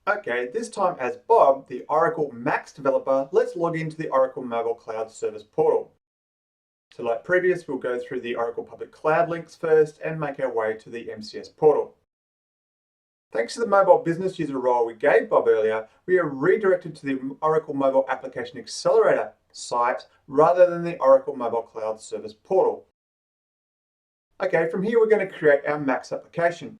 Okay, this time as Bob, the Oracle Max developer, let's log into the Oracle Mobile Cloud Service portal. So like previous, we'll go through the Oracle Public Cloud links first and make our way to the MCS portal. Thanks to the mobile business user role we gave Bob earlier, we are redirected to the Oracle Mobile Application Accelerator site rather than the Oracle Mobile Cloud Service portal. Okay, from here we're going to create our Max application.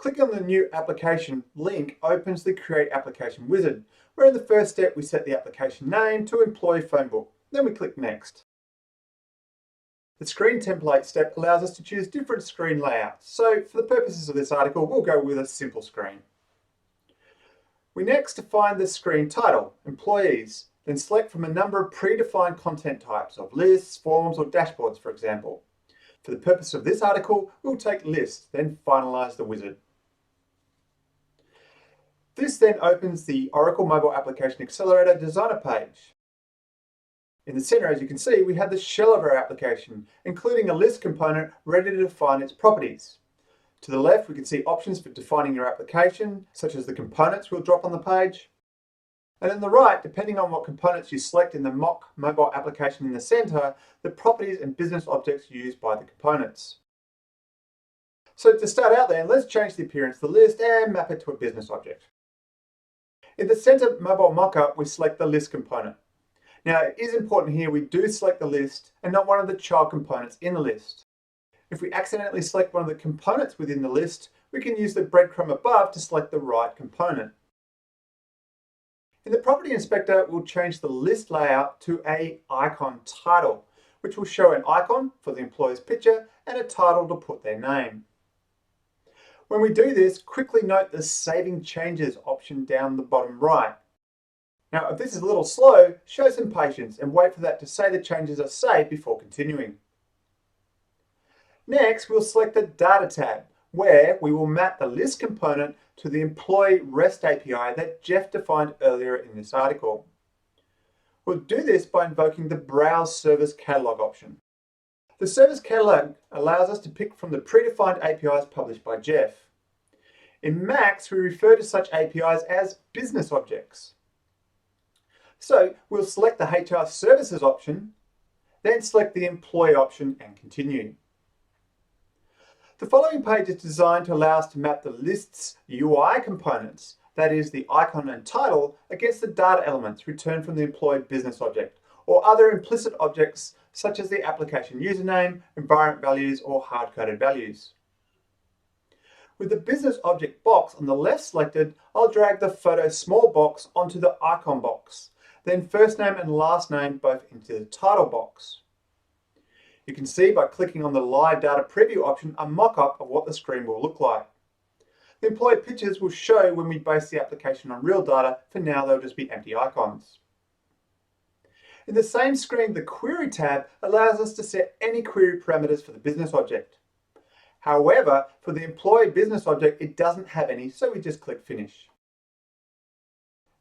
Clicking on the New Application link opens the Create Application wizard, where in the first step we set the application name to Employee Phone Book. Then we click Next. The screen template step allows us to choose different screen layouts. So for the purposes of this article, we'll go with a simple screen. We next define the screen title, Employees, then select from a number of predefined content types of lists, forms, or dashboards, for example. For the purpose of this article, we'll take List, then finalize the wizard. This then opens the Oracle Mobile Application Accelerator Designer page. In the center, as you can see, we have the shell of our application, including a list component ready to define its properties. To the left, we can see options for defining your application, such as the components we'll drop on the page. And on the right, depending on what components you select in the mock mobile application in the center, the properties and business objects used by the components. So to start out then, let's change the appearance of the list and map it to a business object. In the center mobile mockup, we select the list component. Now, it is important here we do select the list and not one of the child components in the list. If we accidentally select one of the components within the list, we can use the breadcrumb above to select the right component. In the Property Inspector, we'll change the list layout to an icon title, which will show an icon for the employee's picture and a title to put their name. When we do this, quickly note the Saving Changes option down the bottom right. Now, if this is a little slow, show some patience and wait for that to say the changes are saved before continuing. Next, we'll select the Data tab, where we will map the list component to the Employee REST API that Jeff defined earlier in this article. We'll do this by invoking the Browse Service Catalog option. The Service Catalog allows us to pick from the predefined APIs published by Jeff. In Max, we refer to such APIs as business objects. So we'll select the HR Services option, then select the Employee option and continue. The following page is designed to allow us to map the list's UI components, that is the icon and title, against the data elements returned from the employee business object, or other implicit objects such as the application username, environment values, or hard-coded values. With the business object box on the left selected, I'll drag the photo small box onto the icon box, then first name and last name both into the title box. You can see by clicking on the Live Data Preview option a mock-up of what the screen will look like. The employee pictures will show when we base the application on real data. For now, they'll just be empty icons. In the same screen, the Query tab allows us to set any query parameters for the business object. However, for the employee business object, it doesn't have any, so we just click Finish.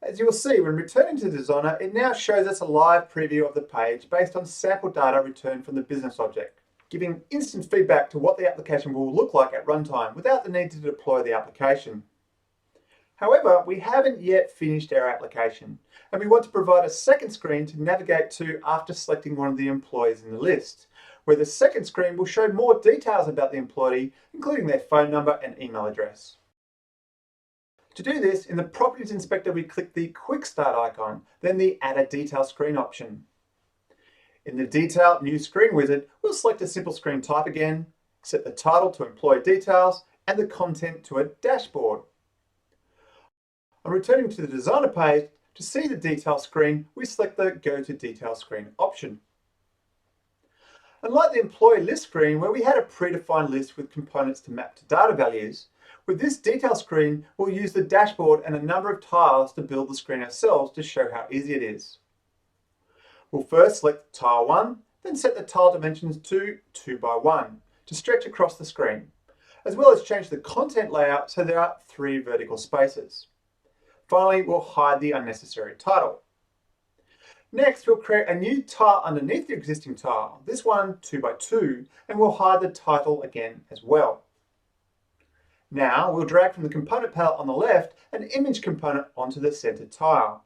As you will see, when returning to the Designer, it now shows us a live preview of the page based on sample data returned from the business object, giving instant feedback to what the application will look like at runtime without the need to deploy the application. However, we haven't yet finished our application, and we want to provide a second screen to navigate to after selecting one of the employees in the list, where the second screen will show more details about the employee, including their phone number and email address. To do this, in the Properties Inspector, we click the Quick Start icon, then the Add a Detail Screen option. In the Detail New Screen wizard, we'll select a simple screen type again, set the title to Employee Details, and the content to a dashboard. On returning to the Designer page, to see the detail screen, we select the Go to Detail Screen option. Unlike the Employee List screen, where we had a predefined list with components to map to data values, with this detail screen, we'll use the dashboard and a number of tiles to build the screen ourselves to show how easy it is. We'll first select tile 1, then set the tile dimensions to 2 by 1 to stretch across the screen, as well as change the content layout so there are 3 vertical spaces. Finally, we'll hide the unnecessary title. Next, we'll create a new tile underneath the existing tile, this one 2 by 2, and we'll hide the title again as well. Now we'll drag from the component palette on the left an image component onto the center tile.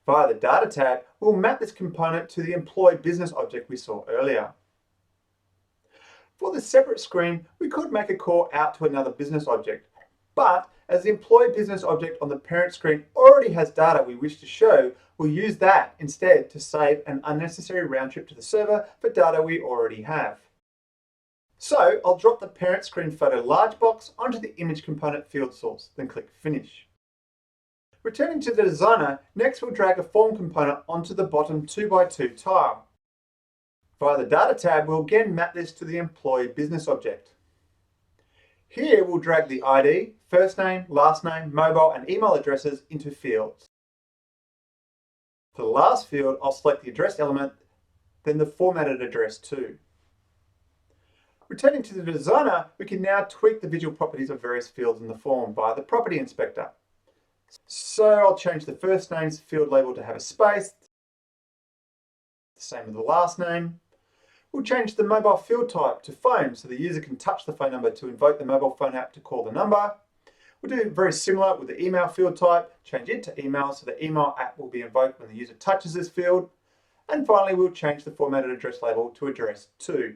Via the Data tab, we'll map this component to the employee business object we saw earlier. For the separate screen, we could make a call out to another business object, but as the employee business object on the parent screen already has data we wish to show, we'll use that instead to save an unnecessary round trip to the server for data we already have. So I'll drop the parent screen photo large box onto the image component field source, then click Finish. Returning to the designer, next we'll drag a form component onto the bottom 2x2 tile. Via the Data tab, we'll again map this to the employee business object. Here we'll drag the ID, first name, last name, mobile and email addresses into fields. For the last field, I'll select the address element, then the formatted address too. Returning to the designer, we can now tweak the visual properties of various fields in the form via the property inspector. So I'll change the first name's field label to have a space, the same with the last name. We'll change the mobile field type to phone so the user can touch the phone number to invoke the mobile phone app to call the number. We'll do very similar with the email field type, change it to email so the email app will be invoked when the user touches this field. And finally, we'll change the formatted address label to address to.